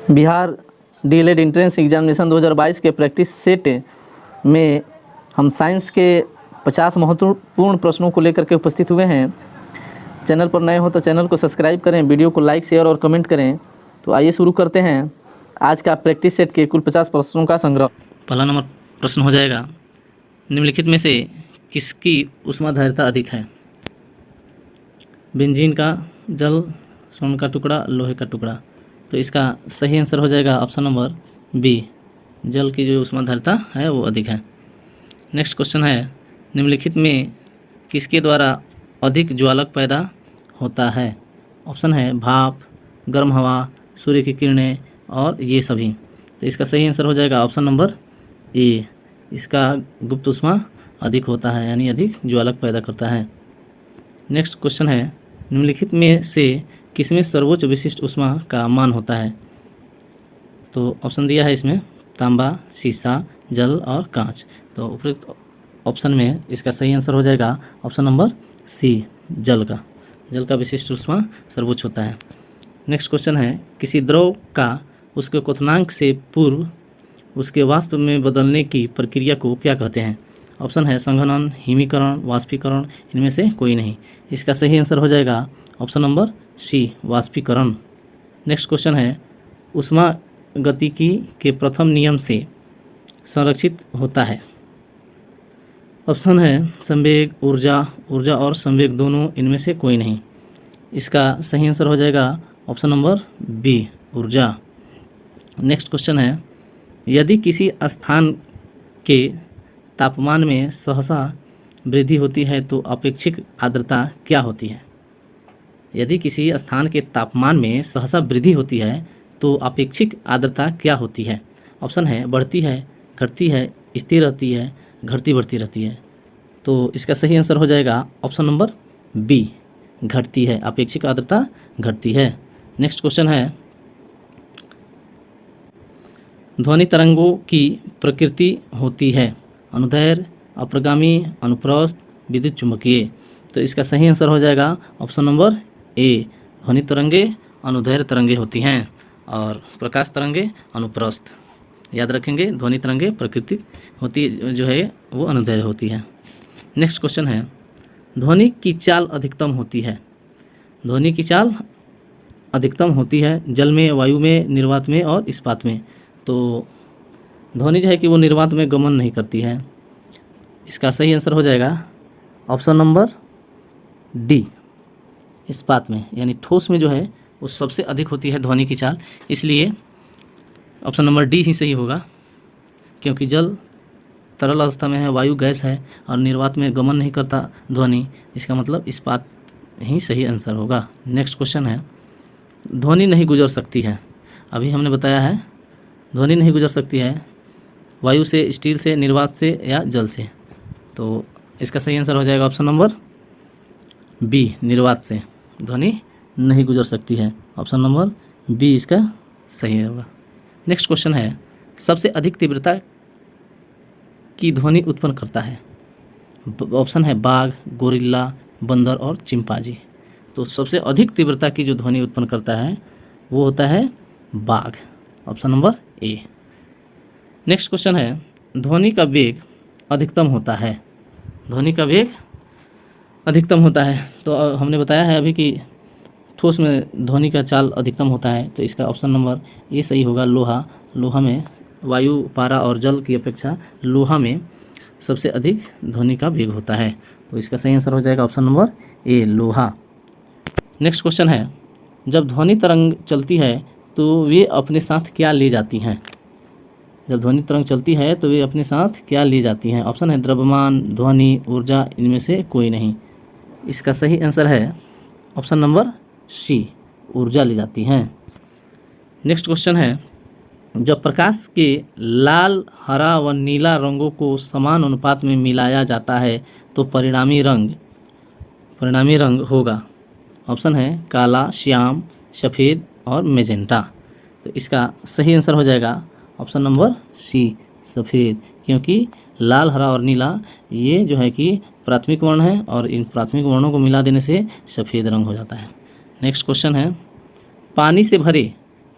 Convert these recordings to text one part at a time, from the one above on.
Bihar DElEd entrance examination 2022 के practice set में हम साइंस के 50 महत्वपूर्ण प्रश्नों को लेकर के उपस्थित हुए हैं। चैनल पर नए हो तो चैनल को सब्सक्राइब करें, वीडियो को लाइक, शेयर और कमेंट करें। तो आइए शुरू करते हैं आज का प्रैक्टिस सेट के कुल 50 प्रश्नों का संग्रह। पहला नंबर प्रश्न हो जाएगा, निम्नलिखित में से किसकी ऊष्माधारिता अधिक है? बेंजीन का, जल, स्वर्ण का टुकड़ा, लोहे का टुकड़ा। तो इसका सही आंसर हो जाएगा ऑप्शन नंबर बी, जल की जो ऊष्माधारिता है वो अधिक है। नेक्स्ट क्वेश्चन है, निम्नलिखित में किसके द्वारा अधिक ज्वालक पैदा होता है? ऑप्शन है भाप, गर्म हवा, सूर्य की किरणें और ये सभी। तो इसका सही आंसर हो जाएगा ऑप्शन नंबर ए, इसका गुप्त ऊष्मा अधिक होता है, यानी अधिक ज्वालक पैदा करता है। नेक्स्ट क्वेश्चन है, निम्नलिखित में से किसमें सर्वोच्च विशिष्ट ऊष्मा का मान होता है? तो ऑप्शन दिया है इसमें तांबा, शीशा, जल और कांच। तो उपयुक्त ऑप्शन में इसका सही आंसर हो जाएगा ऑप्शन नंबर सी, जल का विशिष्ट ऊष्मा सर्वोच्च होता है। नेक्स्ट क्वेश्चन है, किसी द्रव का उसके क्वथनांक से पूर्व उसके वाष्प में बदलने की प्रक्रिया को क्या कहते हैं? ऑप्शन है संघनन, हिमीकरण, वाष्पीकरण, इनमें से कोई नहीं। इसका सही आंसर हो जाएगा ऑप्शन नंबर सी, वाष्पीकरण। नेक्स्ट क्वेश्चन है, ऊष्मागतिकी के प्रथम नियम से संरक्षित होता है? ऑप्शन है संवेग, ऊर्जा और संवेग दोनों, इनमें से कोई नहीं। इसका सही आंसर हो जाएगा ऑप्शन नंबर बी, ऊर्जा। नेक्स्ट क्वेश्चन है, यदि किसी स्थान के तापमान में सहसा वृद्धि होती है तो अपेक्षित आर्द्रता क्या होती है? यदि किसी स्थान के तापमान में सहसा वृद्धि होती है तो अपेक्षित आर्द्रता क्या होती है? ऑप्शन है बढ़ती है, घटती है, स्थिर रहती है, घटती बढ़ती रहती है। तो इसका सही आंसर हो जाएगा ऑप्शन नंबर बी, घटती है, अपेक्षित आर्द्रता घटती है। नेक्स्ट क्वेश्चन है, ध्वनि तरंगों की प्रकृति होती है अनुदैर्घ्य, अप्रगामी, अनुप्रस्थ, विद्युत चुंबकीय। तो इसका सही आंसर हो जाएगा ऑप्शन नंबर ए, ध्वनि तरंगे अनुदैर्घ्य तरंगे होती हैं और प्रकाश तरंगे अनुप्रस्थ। याद रखेंगे, ध्वनि तरंगे प्रकृति होती जो है वो अनुदैर्घ्य होती है। नेक्स्ट क्वेश्चन है, ध्वनि की चाल अधिकतम होती है? ध्वनि की चाल अधिकतम होती है जल में, वायु में, निर्वात में और इस्पात में। तो ध्वनि जो है कि वो निर्वात में गमन नहीं करती है। इसका सही आंसर हो जाएगा ऑप्शन नंबर डी, इस्पात में, यानी ठोस में जो है वो सबसे अधिक होती है ध्वनि की चाल। इसलिए ऑप्शन नंबर डी ही सही होगा, क्योंकि जल तरल अवस्था में है, वायु गैस है और निर्वात में गमन नहीं करता ध्वनि। इसका मतलब इस्पात ही सही आंसर होगा। नेक्स्ट क्वेश्चन है, ध्वनि नहीं गुजर सकती है? अभी हमने बताया है ध्वनि नहीं गुजर सकती है वायु से, स्टील से, निर्वात से या जल से। तो इसका सही आंसर हो जाएगा ऑप्शन नंबर बी, निर्वात से ध्वनि नहीं गुजर सकती है। ऑप्शन नंबर बी इसका सही होगा। नेक्स्ट क्वेश्चन है, सबसे अधिक तीव्रता की ध्वनि उत्पन्न करता है? ऑप्शन है बाघ, गोरिल्ला, बंदर और चिंपांजी। तो सबसे अधिक तीव्रता की जो ध्वनि उत्पन्न करता है वो होता है बाघ, option number A. Next question है, ध्वनि का वेग अधिकतम होता है? ध्वनि का वेग अधिकतम होता है, तो हमने बताया है अभी कि ठोस में ध्वनि का चाल अधिकतम होता है। तो इसका ऑप्शन नंबर ए सही होगा, लोहा में वायु, पारा और जल की अपेक्षा लोहा में सबसे अधिक ध्वनि का वेग होता है। तो इसका सही आंसर हो जाएगा ऑप्शन नंबर ए, लोहा। नेक्स्ट क्वेश्चन है, जब ध्वनि तरंग चलती है तो वे अपने साथ क्या ले जाती हैं? जब ध्वनि तरंग चलती है तो वे अपने साथ क्या ले जाती हैं? ऑप्शन है द्रव्यमान, ध्वनि, ऊर्जा, इनमें से कोई नहीं। इसका सही आंसर है ऑप्शन नंबर सी, ऊर्जा ले जाती हैं। नेक्स्ट क्वेश्चन है, जब प्रकाश के लाल, हरा व नीला रंगों को समान अनुपात में मिलाया जाता है तो परिणामी रंग होगा? ऑप्शन है काला, श्याम, सफ़ेद और मैजेंटा। तो इसका सही आंसर हो जाएगा ऑप्शन नंबर सी, सफ़ेद, क्योंकि लाल, हरा और नीला ये जो है कि प्राथमिक वर्ण है और इन प्राथमिक वर्णों को मिला देने से सफ़ेद रंग हो जाता है। नेक्स्ट क्वेश्चन है, पानी से भरे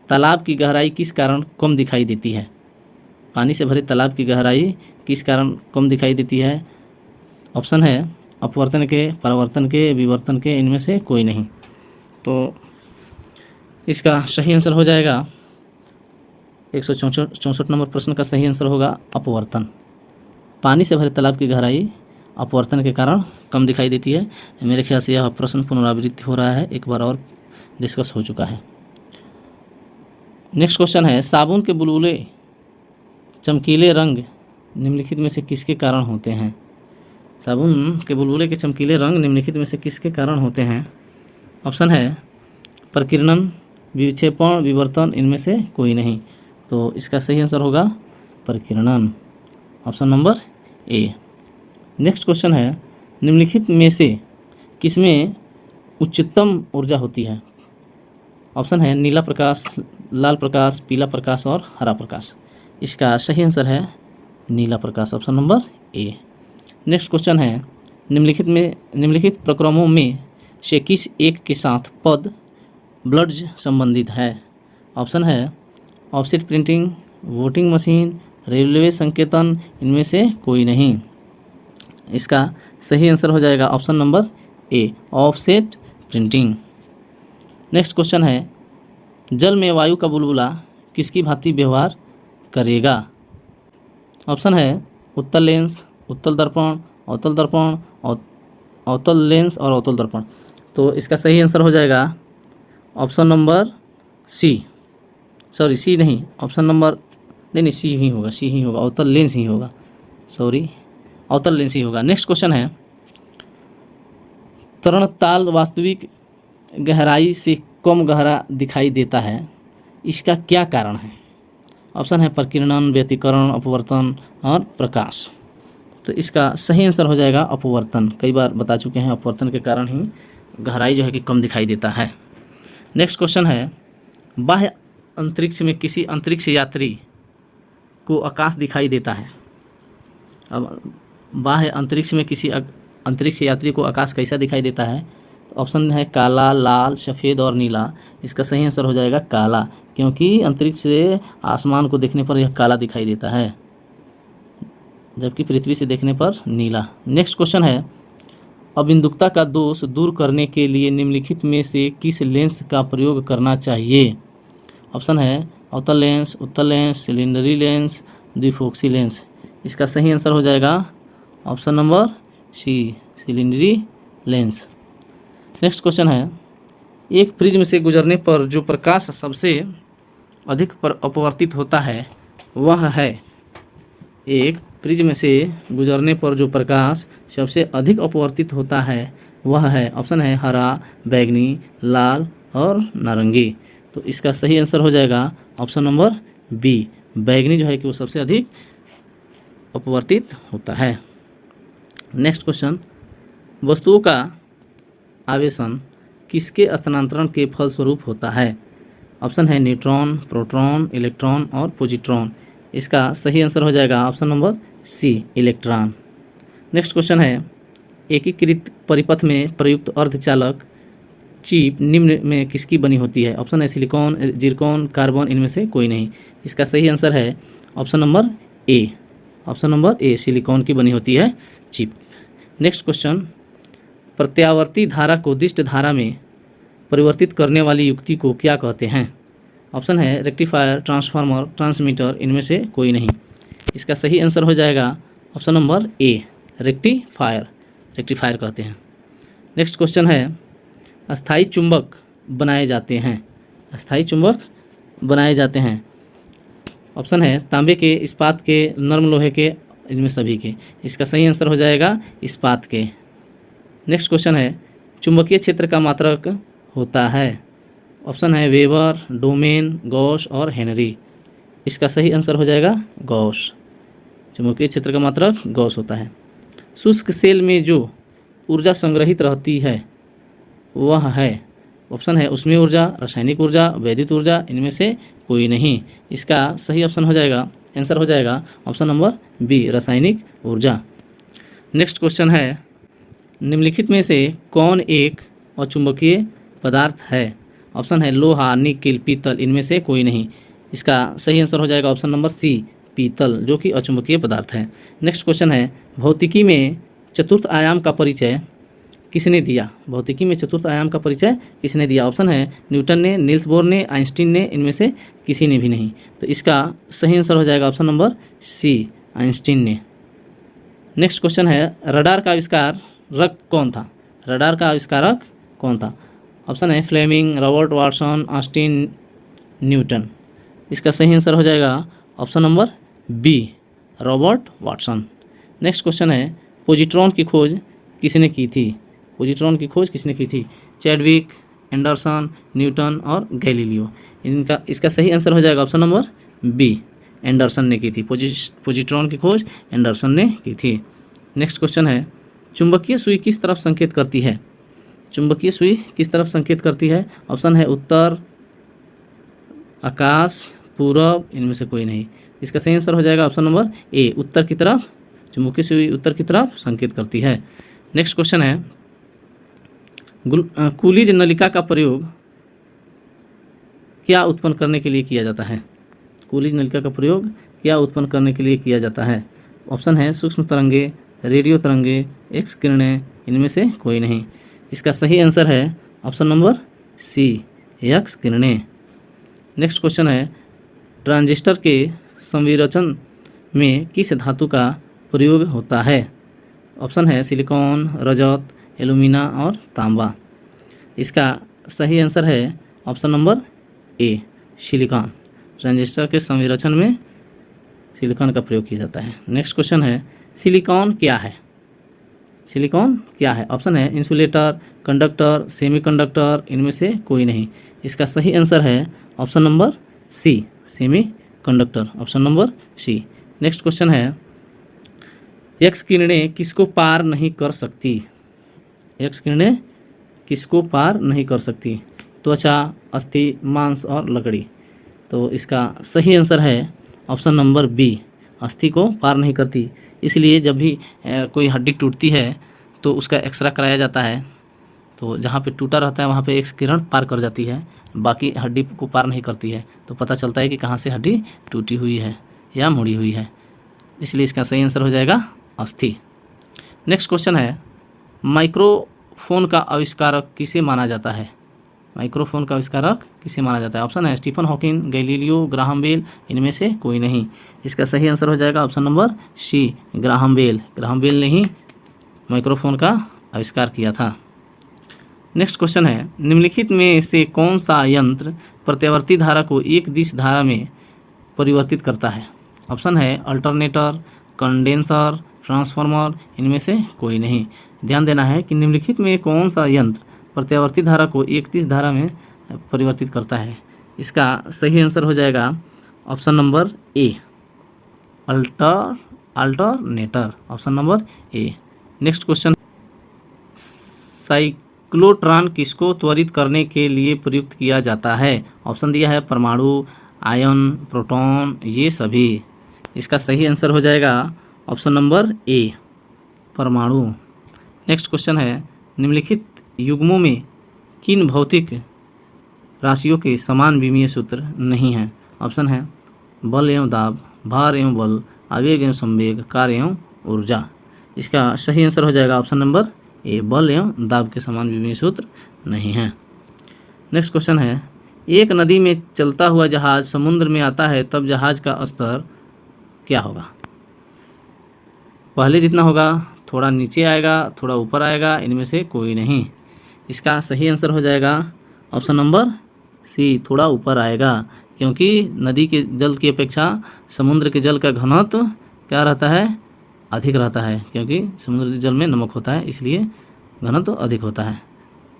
तालाब की गहराई किस कारण कम दिखाई देती है? पानी से भरे तालाब की गहराई किस कारण कम दिखाई देती है? ऑप्शन है अपवर्तन के, परावर्तन के, विवर्तन के, इनमें से कोई नहीं। तो इसका सही आंसर हो जाएगा 164 नंबर प्रश्न का सही आंसर होगा अपवर्तन। पानी से भरे तालाब की गहराई अपवर्तन के कारण कम दिखाई देती है। मेरे ख्याल से यह प्रश्न पुनरावृत्ति हो रहा है, एक बार और डिस्कस हो चुका है। नेक्स्ट क्वेश्चन है, साबुन के बुलबुले चमकीले रंग निम्नलिखित में से किसके कारण होते हैं? साबुन के बुलबुले के चमकीले रंग निम्नलिखित में से किसके कारण होते हैं? ऑप्शन है प्रकीर्णन, विक्षेपण, विवर्तन, इनमें से कोई नहीं। तो इसका सही आंसर होगा प्रकीर्णन, option number A. Next question है, निम्नलिखित में से किसमें उच्चतम ऊर्जा होती है? ऑप्शन है नीला प्रकाश, लाल प्रकाश, पीला प्रकाश और हरा प्रकाश। इसका सही आंसर है नीला प्रकाश, option number A. Next question है, निम्नलिखित प्रक्रमों में से किस एक के साथ पद ब्लड्स संबंधित है? ऑप्शन है offset printing, voting machine, railway संकेतन, इनमें से कोई नहीं। इसका सही आंसर हो जाएगा ऑप्शन नंबर ए, ऑफसेट प्रिंटिंग। नेक्स्ट क्वेश्चन है, जल में वायु का बुलबुला किसकी भांति व्यवहार करेगा? ऑप्शन है उत्तल लेंस, उत्तल दर्पण, अवतल दर्पण, अवतल लेंस और अवतल दर्पण। तो इसका सही आंसर हो जाएगा option number C, sorry C नहीं, ऑप्शन नंबर नहीं सी ही होगा, सी ही होगा, अवतल लेंस ही होगा, सॉरी अवतल लेंस ही होगा। नेक्स्ट क्वेश्चन है, तरणताल वास्तविक गहराई से कम गहरा दिखाई देता है, इसका क्या कारण है? ऑप्शन है प्रकीर्णन, व्यतिकरण, अपवर्तन और प्रकाश। तो इसका सही आंसर हो जाएगा अपवर्तन। कई बार बता चुके हैं, अपवर्तन के कारण ही गहराई जो है कि कम दिखाई देता है। नेक्स्ट क्वेश्चन है, बाह्य अंतरिक्ष में किसी अंतरिक्ष यात्री को आकाश दिखाई देता है। अब बाह्य अंतरिक्ष में किसी अंतरिक्ष यात्री को आकाश कैसा दिखाई देता है? तो ऑप्शन है काला, लाल, सफ़ेद और नीला। इसका सही आंसर हो जाएगा काला, क्योंकि अंतरिक्ष से आसमान को देखने पर यह काला दिखाई देता है, जबकि पृथ्वी से देखने पर नीला। नेक्स्ट क्वेश्चन है, अबिंदुकता का दोष दूर करने के लिए निम्नलिखित में से किस लेंस का प्रयोग करना चाहिए? ऑप्शन है अवतल लेंस, उत्तल लेंस, सिलेंडरी लेंस, द्विफोक्सी लेंस। इसका सही आंसर हो जाएगा option number C, cylindrical lens. Next question है, एक प्रिज्म से गुजरने पर जो प्रकाश सबसे अधिक अपवर्तित होता है वह है? एक प्रिज्म से गुजरने पर जो प्रकाश सबसे अधिक अपवर्तित होता है वह है, ऑप्शन है हरा, बैंगनी, लाल और नारंगी। तो इसका सही आंसर हो जाएगा ऑप्शन नंबर बी, बैंगनी जो है कि वो सबसे अधिक अपवर्तित होता है। नेक्स्ट क्वेश्चन, वस्तुओं का आवेशन किसके स्थानांतरण के फलस्वरूप होता है? ऑप्शन है न्यूट्रॉन, प्रोटॉन, इलेक्ट्रॉन और पॉजिट्रॉन। इसका सही आंसर हो जाएगा option number C, electron. Next question है, एकीकृत परिपथ में प्रयुक्त अर्धचालक चिप निम्न में किसकी बनी होती है? ऑप्शन है सिलिकॉन, जिरकॉन, कार्बन, इनमें से कोई नहीं। इसका सही आंसर है ऑप्शन नंबर ए, ऑप्शन नंबर ए, सिलिकॉन की बनी होती है चिप। नेक्स्ट क्वेश्चन, प्रत्यावर्ती धारा को दिष्ट धारा में परिवर्तित करने वाली युक्ति को क्या कहते हैं? ऑप्शन है रेक्टिफायर, ट्रांसफार्मर, ट्रांसमीटर, इनमें से कोई नहीं। इसका सही आंसर हो जाएगा ऑप्शन नंबर ए, रेक्टिफायर, रेक्टिफायर कहते हैं। नेक्स्ट क्वेश्चन है, अस्थायी चुंबक बनाए जाते हैं, अस्थायी चुंबक बनाए जाते हैं। ऑप्शन है तांबे के, इस्पात के, नर्म लोहे के, इनमें सभी के। इसका सही आंसर हो जाएगा इस्पात के। नेक्स्ट क्वेश्चन है, चुंबकीय क्षेत्र का मात्रक होता है? ऑप्शन है वेबर, डोमेन, गॉस और हेनरी। इसका सही आंसर हो जाएगा गॉस, चुंबकीय क्षेत्र का मात्रक गॉस होता है। शुष्क सेल में जो ऊर्जा संग्रहित रहती है वह है? ऑप्शन है उसमें ऊर्जा, रासायनिक ऊर्जा, वैद्युत ऊर्जा, इनमें से कोई नहीं। इसका सही ऑप्शन हो जाएगा, आंसर हो जाएगा ऑप्शन नंबर बी, रासायनिक ऊर्जा। नेक्स्ट क्वेश्चन है, निम्नलिखित में से कौन एक अचुंबकीय पदार्थ है? ऑप्शन है लोहा, निकिल, पीतल, इनमें से कोई नहीं। इसका सही आंसर हो जाएगा ऑप्शन नंबर सी, पीतल, जो कि अचुंबकीय पदार्थ है। नेक्स्ट क्वेश्चन है, भौतिकी में चतुर्थ आयाम का परिचय किसने दिया? भौतिकी में चतुर्थ आयाम का परिचय किसने दिया? ऑप्शन है न्यूटन ने, नील्स बोर ने, आइंस्टीन ने, इनमें से किसी ने भी नहीं। तो इसका सही आंसर हो जाएगा ऑप्शन नंबर सी, आइंस्टीन ने। नेक्स्ट क्वेश्चन है, रडार का आविष्कारक कौन था? रडार का आविष्कारक कौन था? ऑप्शन है Fleming, Robert Watson, Austin, Newton. इसका सही आंसर हो जाएगा option number B, Robert Watson. Next question है, पोजिट्रॉन की खोज किसने की थी? पोजिट्रॉन की खोज किसने की थी? चैडविक, एंडरसन, न्यूटन और गैलीलियो। इसका सही आंसर हो जाएगा ऑप्शन नंबर बी, एंडरसन ने की थी। पोजिट्रॉन की खोज एंडरसन ने की थी। नेक्स्ट क्वेश्चन है, चुंबकीय सुई किस तरफ संकेत करती है? चुंबकीय सुई किस तरफ संकेत करती है? ऑप्शन है उत्तर, आकाश, पूरब, इनमें से कोई नहीं। इसका सही आंसर हो जाएगा ऑप्शन नंबर ए, उत्तर की तरफ। चुंबकीय सुई उत्तर की तरफ संकेत करती है। नेक्स्ट क्वेश्चन है, कूलिज नलिका का प्रयोग क्या उत्पन्न करने के लिए किया जाता है? कूलिज नलिका का प्रयोग क्या उत्पन्न करने के लिए किया जाता है? ऑप्शन है सूक्ष्म तरंगे, रेडियो तरंगे, एक्स किरणें, इनमें से कोई नहीं। इसका सही आंसर है ऑप्शन नंबर सी, एक्स किरणें। नेक्स्ट क्वेश्चन है, ट्रांजिस्टर के संविरचन में किस धातु का प्रयोग होता है? ऑप्शन है सिलिकॉन, रजत, एल्यूमिना और तांबा। इसका सही आंसर है ऑप्शन नंबर ए, सिलिकॉन। ट्रांजिस्टर के संविरचन में सिलिकॉन का प्रयोग किया जाता है। नेक्स्ट क्वेश्चन है, सिलिकॉन क्या है? सिलिकॉन क्या है? ऑप्शन है इंसुलेटर, कंडक्टर, सेमीकंडक्टर, इनमें से कोई नहीं। इसका सही आंसर है option number C, semiconductor, option number C. Next question है, एक्स किरणें किसको पार नहीं कर सकती? एक्स किरणें किसको पार नहीं कर सकती? त्वचा, अस्थि, मांस और लकड़ी। तो इसका सही आंसर है ऑप्शन नंबर बी, अस्थि को पार नहीं करती। इसलिए जब भी कोई हड्डी टूटती है तो उसका एक्सरे कराया जाता है, तो जहाँ पे टूटा रहता है वहाँ पे एक्स किरण पार कर जाती है, बाकी हड्डी को पार नहीं करती है। तो पता चलता है कि कहाँ से हड्डी टूटी हुई है या मुड़ी हुई है। इसलिए इसका सही आंसर हो जाएगा अस्थि। नेक्स्ट क्वेश्चन है, माइक्रोफोन का आविष्कारक किसे माना जाता है? माइक्रोफोन का आविष्कारक किसे माना जाता है? ऑप्शन है Stephen Hawking, Galileo, Graham Bell, इनमें से कोई नहीं। इसका सही आंसर हो जाएगा option number C, Graham Bell. Graham Bell ने ही माइक्रोफोन का आविष्कार किया था। नेक्स्ट क्वेश्चन है, निम्नलिखित में से कौन सा यंत्र प्रत्यावर्ती धारा को एक दिश धारा में परिवर्तित करता है? ऑप्शन है अल्टरनेटर, कंडेंसर, ट्रांसफार्मर, इनमें से कोई नहीं। ध्यान देना है कि निम्नलिखित में कौन सा यंत्र प्रत्यावर्ती धारा को एक दिश धारा में परिवर्तित करता है? इसका सही आंसर हो जाएगा option number A, alternator, option number A. Next question, cyclotron किसको त्वरित करने के लिए प्रयुक्त किया जाता है? ऑप्शन दिया है परमाणु, आयन, प्रोटॉन, ये सभी। इसका सही आंसर हो जाएगा ऑप्शन नंबर ए, परमाणु। नेक्स्ट क्वेश्चन है, निम्नलिखित युग्मों में किन भौतिक राशियों के समान विमीय सूत्र नहीं हैं? ऑप्शन है बल एवं दाब, भार एवं बल, आवेग एवं संवेग, कार्य एवं ऊर्जा। इसका सही आंसर हो जाएगा ऑप्शन नंबर ए, बल एवं दाब के समान विमीय सूत्र नहीं हैं। नेक्स्ट क्वेश्चन है, एक नदी में चलता हुआ जहाज समुद्र में आता है तब जहाज का स्तर क्या होगा? पहले जितना होगा, थोड़ा नीचे आएगा, थोड़ा ऊपर आएगा, इनमें से कोई नहीं। इसका सही आंसर हो जाएगा ऑप्शन नंबर सी, थोड़ा ऊपर आएगा, क्योंकि नदी के जल की अपेक्षा समुद्र के जल का घनत्व क्या रहता है? अधिक रहता है, क्योंकि समुद्र के जल में नमक होता है, इसलिए घनत्व अधिक होता है।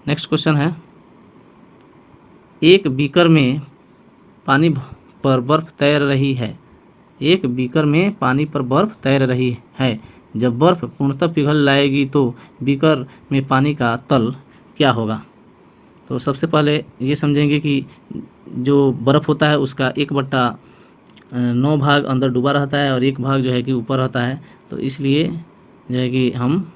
नेक्स्ट क्वेश्चन है, एक बीकर में पानी पर बर्फ़ तैर रही है। एक बीकर में पानी पर बर्फ़ तैर रही है। जब बर्फ़ पूर्णतः पिघल जाएगी तो बीकर में पानी का तल क्या होगा? तो सबसे पहले ये समझेंगे कि जो बर्फ़ होता है उसका 1/9 भाग अंदर डूबा रहता है और 1 भाग जो है कि ऊपर रहता है। तो इसलिए जो है कि हम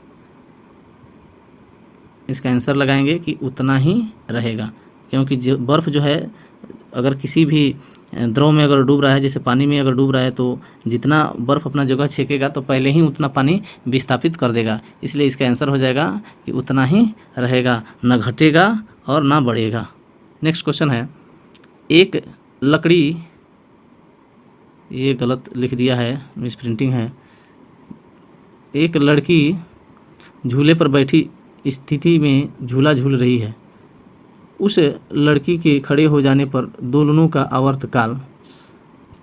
इसका आंसर लगाएंगे कि उतना ही रहेगा। क्योंकि जो बर्फ़ जो है अगर किसी भी द्रव में अगर डूब रहा है, जैसे पानी में अगर डूब रहा है, तो जितना बर्फ़ अपना जगह छेकेगा तो पहले ही उतना पानी विस्थापित कर देगा। इसलिए इसका आंसर हो जाएगा कि उतना ही रहेगा, न घटेगा और ना बढ़ेगा। नेक्स्ट क्वेश्चन है, एक लकड़ी, ये गलत लिख दिया है, मिस प्रिंटिंग है। एक लड़की झूले पर बैठी स्थिति में झूला झूल रही है। उस लड़की के खड़े हो जाने पर दोनों का आवर्तकाल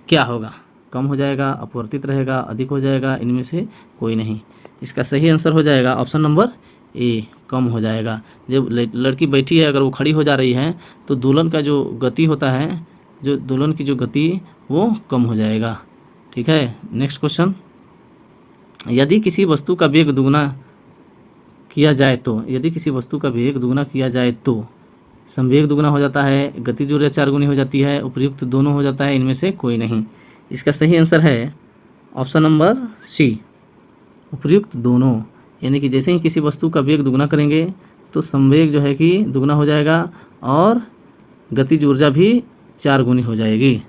क्या होगा? कम हो जाएगा, अपवर्तित रहेगा, अधिक हो जाएगा, इनमें से कोई नहीं। इसका सही आंसर हो जाएगा ऑप्शन नंबर ए, कम हो जाएगा। जब लड़की बैठी है, अगर वो खड़ी हो जा रही है तो दोलन का जो गति होता है, जो दोलन की जो गति वो कम हो जाएगा। ठीक है। नेक्स्ट क्वेश्चन, यदि किसी वस्तु का वेग दुगुना किया जाए तो, यदि किसी वस्तु का वेग दुगुना किया जाए तो संवेग दुगुना हो जाता है, गतिज ऊर्जा 4 गुनी हो जाती है, उपयुक्त दोनों हो जाता है, इनमें से कोई नहीं। इसका सही आंसर है ऑप्शन नंबर सी, उपयुक्त दोनों। यानी कि जैसे ही किसी वस्तु का वेग दुगुना करेंगे तो संवेग जो है कि दुगुना हो जाएगा और गतिज ऊर्जा भी 4 गुनी हो जाएगी।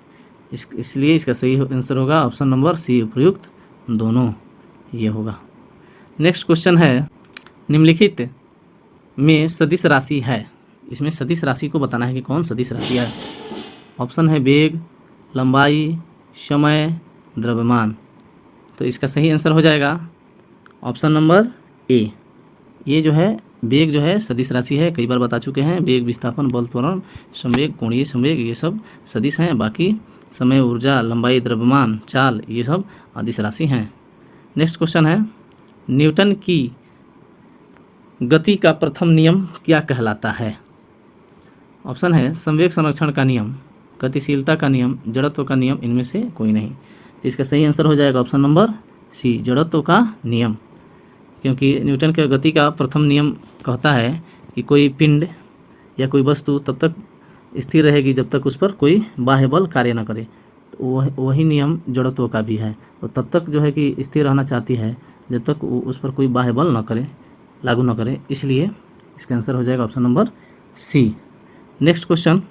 इसलिए इसका सही आंसर होगा ऑप्शन नंबर सी, उपयुक्त दोनों, ये होगा। नेक्स्ट क्वेश्चन है, निम्नलिखित में सदिश राशि है, इसमें सदिश राशि को बताना है कि कौन सदिश राशि है। ऑप्शन है वेग, लंबाई, समय, द्रव्यमान। तो इसका सही आंसर हो जाएगा ऑप्शन नंबर ए। ये जो है वेग जो है सदिश राशि है, कई बार बता चुके हैं। वेग, विस्थापन, बल, त्वरण, संवेग, कोणीय संवेग, ये सब सदिश हैं। बाकी समय, ऊर्जा, लंबाई, द्रव्यमान, चाल, ये सब अदिश राशि हैं। नेक्स्ट क्वेश्चन है, न्यूटन की गति का प्रथम नियम क्या कहलाता है? ऑप्शन है संवेग संरक्षण का नियम, गतिशीलता का नियम, जड़त्व का नियम, इनमें से कोई नहीं। तो इसका सही आंसर हो जाएगा ऑप्शन नंबर सी, जड़त्व का नियम। क्योंकि न्यूटन के गति का प्रथम नियम कहता है कि कोई पिंड या कोई वस्तु तब तक स्थिर रहेगी जब तक उस पर कोई बाह्य बल कार्य न करे। तो वही नियम जड़त्व का भी है, वो तब तक जो है कि स्थिर रहना चाहती है जब तक उस पर कोई बाह्य बल न करे, लागू न करे। इसलिए इसका आंसर हो जाएगा option number C. Next question,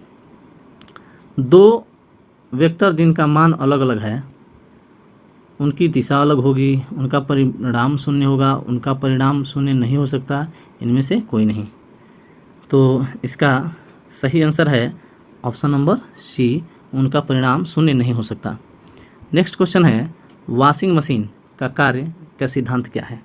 दो वेक्टर जिनका मान अलग अलग है, उनकी दिशा अलग होगी, उनका परिणाम शून्य होगा, उनका परिणाम शून्य नहीं हो सकता, इनमें से कोई नहीं। तो इसका सही आंसर है ऑप्शन नंबर सी, उनका परिणाम शून्य नहीं हो सकता। नेक्स्ट क्वेश्चन है, वॉशिंग मशीन का कार्य का सिद्धांत क्या है?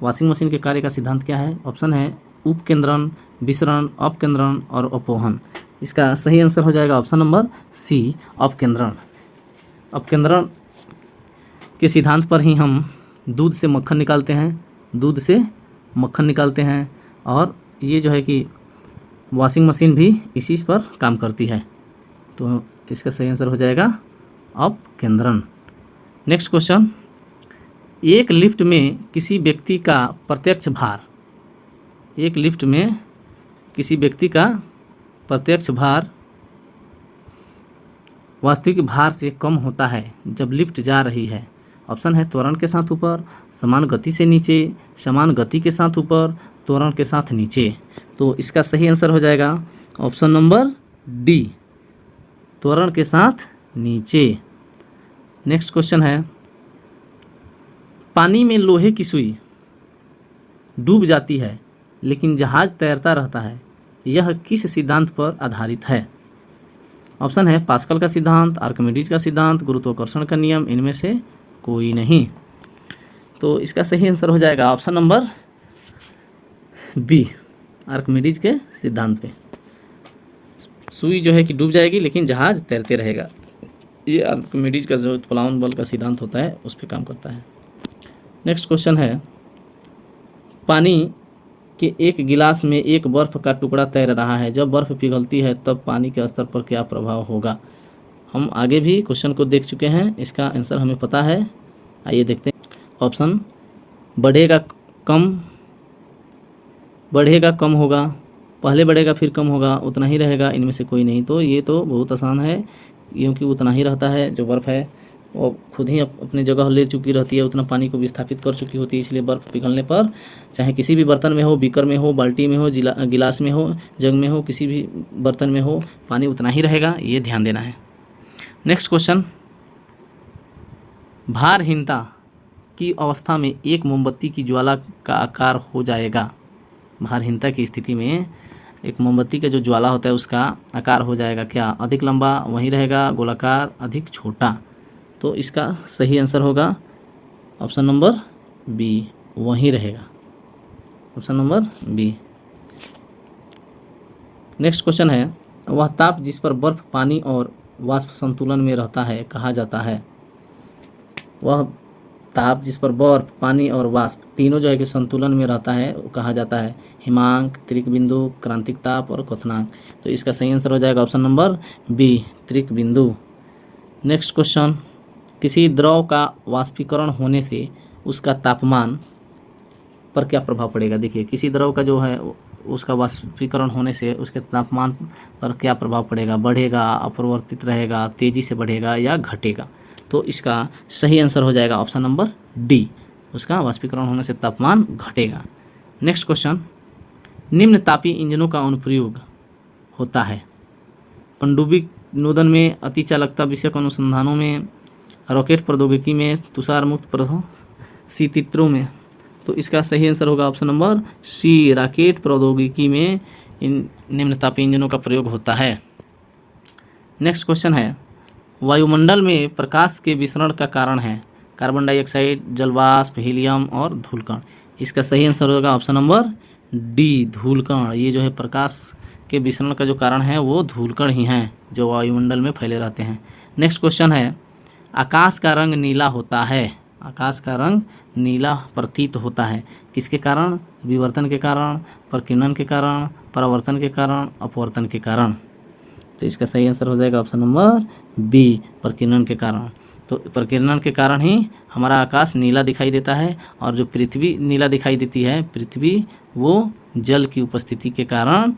वॉशिंग मशीन के कार्य का सिद्धांत क्या है? ऑप्शन है उपकेंद्रण, विसरण, अपकेंद्रण और अपोहन। इसका सही आंसर हो जाएगा ऑप्शन नंबर सी, अपकेंद्रण। अपकेंद्रण के सिद्धांत पर ही हम दूध से मक्खन निकालते हैं, दूध से मक्खन निकालते हैं, और ये जो है कि वॉशिंग मशीन भी इसी पर काम करती है। तो इसका सही आंसर हो जाएगा अपकेंद्रण। नेक्स्ट क्वेश्चन, एक लिफ्ट में किसी व्यक्ति का प्रत्यक्ष भार, एक लिफ्ट में किसी व्यक्ति का प्रत्यक्ष भार वास्तविक भार से कम होता है जब लिफ्ट जा रही है। ऑप्शन है त्वरण के साथ ऊपर, समान गति से नीचे, समान गति के साथ ऊपर, त्वरण के साथ नीचे। तो इसका सही आंसर हो जाएगा ऑप्शन नंबर डी, त्वरण के साथ नीचे। नेक्स्ट क्वेश्चन है, पानी में लोहे की सुई डूब जाती है लेकिन जहाज तैरता रहता है, यह किस सिद्धांत पर आधारित है? ऑप्शन है पास्कल का सिद्धांत, आर्किमिडीज का सिद्धांत, गुरुत्वाकर्षण का नियम, इनमें से कोई नहीं। तो इसका सही आंसर हो जाएगा ऑप्शन नंबर बी, आर्किमिडीज के सिद्धांत पे। सुई जो है कि डूब जाएगी लेकिन जहाज तैरते रहेगा। ये आर्किमिडीज का जो उत्प्लावन बल का सिद्धांत होता है उस पर काम करता है। नेक्स्ट क्वेश्चन है, पानी के एक गिलास में एक बर्फ़ का टुकड़ा तैर रहा है, जब बर्फ़ पिघलती है तब पानी के स्तर पर क्या प्रभाव होगा? हम आगे भी क्वेश्चन को देख चुके हैं, इसका आंसर हमें पता है। आइए देखते हैं। ऑप्शन बढ़ेगा कम होगा, पहले बढ़ेगा फिर कम होगा, उतना ही रहेगा, इनमें से कोई नहीं। तो ये तो बहुत आसान है क्योंकि उतना ही रहता है जो बर्फ़ है। वो खुद ही अपनी जगह ले चुकी रहती है, उतना पानी को विस्थापित कर चुकी होती है, इसलिए बर्फ़ पिघलने पर चाहे किसी भी बर्तन में हो, बीकर में हो, बाल्टी में हो, गिलास में हो, जग में हो, किसी भी बर्तन में हो, पानी उतना ही रहेगा, ये ध्यान देना है। नेक्स्ट क्वेश्चन, भारहीनता की अवस्था में एक मोमबत्ती की ज्वाला का आकार हो जाएगा। भारहीनता की स्थिति में एक मोमबत्ती का जो ज्वाला होता है उसका आकार हो जाएगा क्या? अधिक लंबा वही रहेगा, गोलाकार, अधिक छोटा? तो इसका सही आंसर होगा ऑप्शन नंबर बी, वही रहेगा, option number B. Next question है, वह ताप जिस पर बर्फ, पानी और वाष्प संतुलन में रहता है कहा जाता है। वह ताप जिस पर बर्फ, पानी और वाष्प तीनों जो है कि संतुलन में रहता है वो कहा जाता है हिमांक, त्रिक बिंदु, क्रांतिक ताप और क्वथनांक। तो इसका सही आंसर हो जाएगा ऑप्शन नंबर बी, त्रिक बिंदु। नेक्स्ट क्वेश्चन, किसी द्रव का वाष्पीकरण होने से उसका तापमान पर क्या प्रभाव पड़ेगा। देखिए, किसी द्रव का जो है उसका वाष्पीकरण होने से उसके तापमान पर क्या प्रभाव पड़ेगा, बढ़ेगा, अपरिवर्तित रहेगा, तेज़ी से बढ़ेगा या घटेगा। तो इसका सही आंसर हो जाएगा ऑप्शन नंबर डी, उसका वाष्पीकरण होने से तापमान घटेगा। नेक्स्ट क्वेश्चन, निम्न तापी इंजनों का अनुप्रयोग होता है पनडुब्बी नोदन में, अति चालकता विषयक अनुसंधानों में, रॉकेट प्रौद्योगिकी में, तुषार मुक्त शीतित्रों में। तो इसका सही आंसर होगा ऑप्शन नंबर सी, रॉकेट प्रौद्योगिकी में इन निम्न तापी इंजनों का प्रयोग होता है। नेक्स्ट क्वेश्चन है, वायुमंडल में प्रकाश के विसरण का कारण है कार्बन डाइऑक्साइड, जलवाष्प, हीलियम और धूलकण। इसका सही आंसर होगा ऑप्शन नंबर डी, धूलकण। ये जो है प्रकाश के विसरण का जो कारण है वो धूलकण ही हैं जो वायुमंडल में फैले रहते हैं। नेक्स्ट क्वेश्चन है, आकाश का रंग नीला होता है, आकाश का रंग नीला प्रतीत होता है किसके कारण? विवर्तन के कारण, प्रकीर्णन के कारण, परावर्तन के कारण, अपवर्तन के कारण। तो इसका सही आंसर हो जाएगा ऑप्शन नंबर बी, प्रकीर्णन के कारण। तो प्रकीर्णन के कारण ही हमारा आकाश नीला दिखाई देता है, और जो पृथ्वी नीला दिखाई देती है, पृथ्वी वो जल की उपस्थिति के कारण